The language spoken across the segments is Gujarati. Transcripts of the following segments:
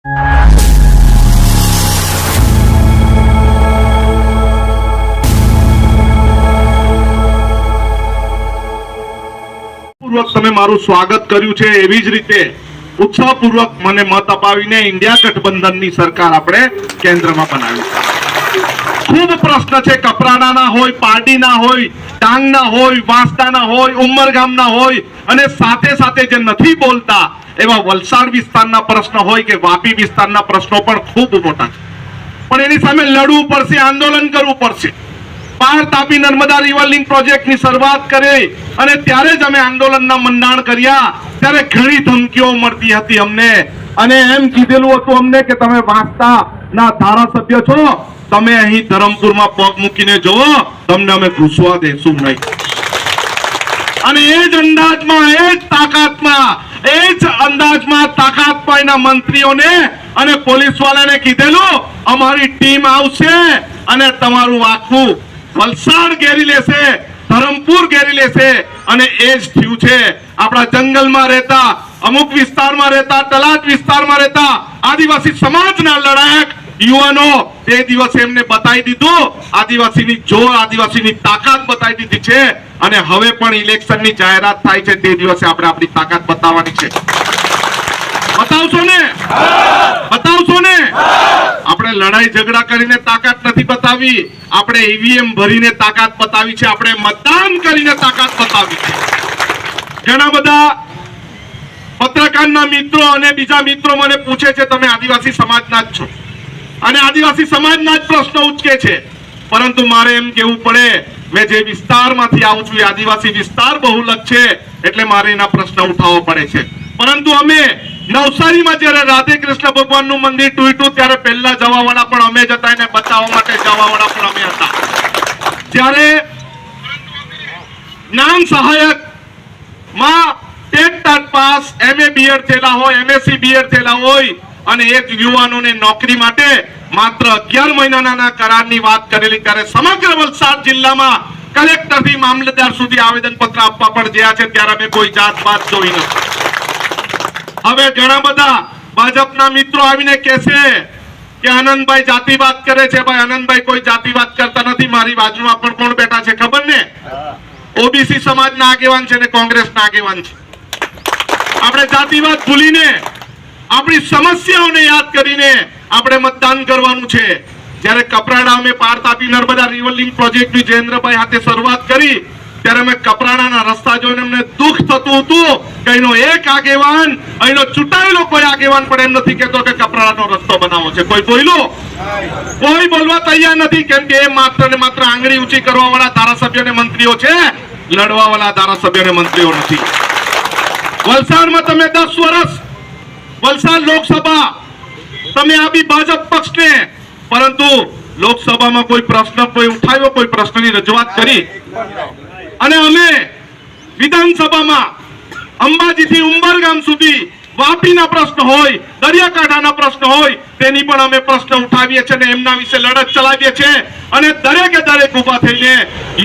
પૂર્વક તમે મારું સ્વાગત કર્યું છે, એવી જ રીતે ઉત્સાહપૂર્વક મને મત અપાવીને ઇન્ડિયા ગઠબંધનની સરકાર આપણે કેન્દ્રમાં બનાવી. ખૂબ પ્રશ્ન છે, કપરાડાના હોય, પારડીના હોય, ડાંગના હોય, વાંસદાના હોય, ઉમરગામના હોય અને સાથે સાથે જે નથી બોલતા એવા વલસાડ વિસ્તારના પ્રશ્ન હોય કે વાપી વિસ્તારના પ્રશ્નો પણ ખૂબ મોટા છે. પણ એની સામે લડવું પડશે, આંદોલન કરવું પડશે. પાર તાપી નર્મદા રિવર લિંક પ્રોજેક્ટની શરૂઆત કરી અને ત્યારે જ અમે આંદોલનના મંડાણ કર્યા, ત્યારે ઘણી ધમકીઓ મળતી હતી અમને અને એમ કીધેલું હતું અમને કે તમે વાંસદાના ધારાસભ્ય છો, તમે અહીં ધરમપુરમાં પગ મૂકીને જુઓ, તમને અમે ઘૂસવા દેશું નહીં. અને એ જ અંદાજમાં, એ જ તાકાતમાં, એ જ અંદાજમાં તાકાતમાં એના મંત્રીઓને અને પોલીસ વાળાને કીધેલું અમારી ટીમ આવશે અને તમારું આખું વલસાડ ઘેરી લેશે, ધરમપુર ઘેરી લેશે. અને એ જ થયું છે. આપણા જંગલમાં રહેતા, અમુક વિસ્તારમાં રહેતા, તલાટ વિસ્તારમાં રહેતા આદિવાસી સમાજના લડાયક યુવાનો તે દિવસે એમને બતાવી દીધું, આદિવાસીની જોર, આદિવાસીની તાકાત બતાવી દીધી છે. અને હવે પણ ઇલેક્શનની જાહેરાત થાય છે તે દિવસે આપણે આપણી તાકાત બતાવવાની છે. બતાવશો ને? બતાવશો ને? આપણે લડાઈ ઝઘડા કરીને તાકાત નથી બતાવી, આપણે ઈવીએમ ભરીને તાકાત બતાવી છે, આપણે મતદાન કરીને તાકાત બતાવી છે. ઘણા બધા પત્રકારના મિત્રો અને બીજા મિત્રો મને પૂછે છે તમે આદિવાસી સમાજના જ છો અને આદિવાસી સમાજના જ પ્રશ્નો ઉચકે છે, પરંતુ મારે એમ કહેવું પડે, મેં જે વિસ્તારમાંથી આવું છું એ આદિવાસી વિસ્તાર બહુલક છે એટલે મારે એના પ્રશ્ન ઉઠાવવો પડે છે. પરંતુ અમે નવસારીમાં જ્યારે રાધે કૃષ્ણ ભગવાનનું મંદિર તૂટ્યું ત્યારે પહેલા જવાવાળા પણ અમે જ હતા, એને બચાવવા માટે જવાવાળા પણ અમે હતા. જ્યારે જ્ઞાન સહાયક માં ટેટ પાસ, MA BEd થયેલા હોય, MSc BEd થયેલા હોય અને એક યુવાનોને નોકરી માટે માત્ર 11 મહિનાના કરારની વાત કરેલી, ત્યારે સમગ્ર વલસાડ જિલ્લામાં કલેક્ટરથી મામલતદાર સુધી આવેદનપત્ર આપવા પણ ગયા છે, ત્યારે અમે કોઈ જાતપાત જોઈ નથી. હવે ઘણા બધા ભાજપના મિત્રો આવીને કહેશે કે આનંદભાઈ જાતિવાદ કરે છે. ભાઈ આનંદભાઈ કોઈ જાતિવાદ કરતા નથી. મારી બાજુમાં પણ કોણ બેઠા છે ખબર ને? ઓબીસી સમાજના આગેવાન છે ને કોંગ્રેસના આગેવાન છે. આપણે જાતિવાદ ભૂલીને આપણી સમસ્યાઓને યાદ કરીને આપણે મતદાન કરવાનું છે. જ્યારે કપરાડા અમે પાર તાપી નર્મદા રિવર લિંક પ્રોજેક્ટની જયેન્દ્રભાઈ હાથે શરૂઆત કરી ત્યારે અમે કપરાડાના રસ્તા જોઈને અમને દુઃખ થતું હતું કે એનો એક આગેવાન, એનો ચૂંટાયેલો કોઈ આગેવાન પણ એમ નથી કહેતો કે કપરાડાનો રસ્તો બનાવવો છે. કોઈ બોલ્યું? કોઈ બોલવા તૈયાર નથી, કેમ કે એ માત્ર ને માત્ર આંગળી ઊંચી કરવા વાળા ધારાસભ્ય અને મંત્રીઓ છે, લડવા વાળા ધારાસભ્ય અને મંત્રીઓ નથી. વલસાડમાં તમે 10 વર્ષ વલસાડ લોકસભા તમે આપી ભાજપ પક્ષને, પરંતુ લોકસભામાં કોઈ પ્રશ્ન કોઈ ઉઠાવ્યો, કોઈ પ્રશ્નની રજૂઆત કરી અને અમે વિધાનસભામાં અંબાજીથી ઉંબરગામ સુધી વાપીના પ્રશ્ન હોય, દરિયાકાંઠાના પ્રશ્ન હોય તેની પણ અમે પ્રશ્ન ઉઠાવીએ છીએ અને એમના વિશે લડત ચલાવીએ છીએ. અને દરેકે દરેક ઉભા થઈને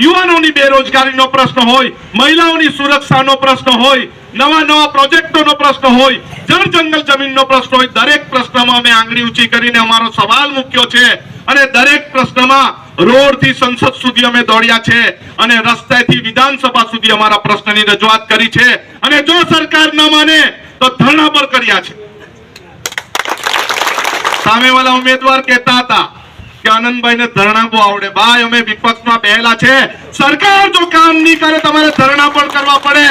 યુવાનોની બેરોજગારીનો પ્રશ્ન હોય, મહિલાઓની સુરક્ષાનો પ્રશ્ન હોય, નવા પ્રોજેક્ટોનો પ્રશ્ન હોય, જળ જંગલ જમીનનો પ્રશ્ન હોય, દરેક પ્રશ્નમાં અમે આંગળી ઊંચી કરીને અમારો સવાલ મૂક્યો છે. અને દરેક પ્રશ્નમાં રોડથી સંસદ સુધી અમે દોડ્યા છે અને રસ્તેથી વિધાનસભા સુધી અમારા પ્રશ્નની રજૂઆત કરી છે. અને જો સરકાર ન માને તો ધરણા પર કર્યા છે. સામેવાળા ઉમેદવાર કહેતા હતા કે આનંદભાઈને ધરણા બહુ આવડે. ભાઈ અમે વિપક્ષમાં બેહેલા છે, સરકાર જો કામ નહીં કરે તમારે ધરણા પણ કરવા પડે,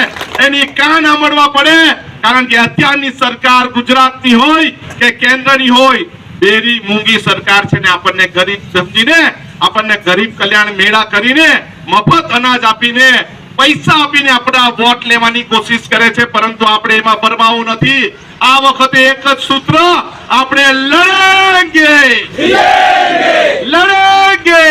એની કાન આંબળવા પડે. કારણ કે અત્યારની સરકાર ગુજરાતની હોય કે કેન્દ્રની હોય, બેરી મૂંગી સરકાર છે ને આપણને ગરીબ સમજીને, આપણને ગરીબ કલ્યાણ મેળા કરીને, મફત અનાજ આપીને, પૈસા આપીને આપણા વોટ લેવાની કોશિશ કરે છે. પરંતુ આપણે એમાં પરમાવું નથી. આ વખતે એક જ સૂત્ર, આપણે લડેંગે, લડેંગે.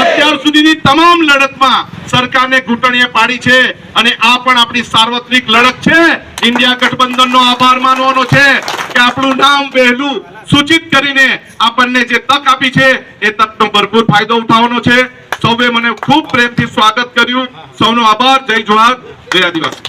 અત્યાર સુધીની તમામ લડતમાં સરકારને ઘૂંટણીએ પાડી છે અને આ પણ આપણી સાર્વત્રિક લડત છે. ઇન્ડિયા ગઠબંધનનો આભાર માનવાનો છે કે આપણું નામ વહેલું સૂચિત કરીને આપણને જે તક આપી છે એ તકનો ભરપૂર ફાયદો ઉઠાવવાનો છે. સૌએ મને ખૂબ પ્રેમથી સ્વાગત કર્યું. સૌનો આભાર. જય જોહાર, જય આદિવાસી.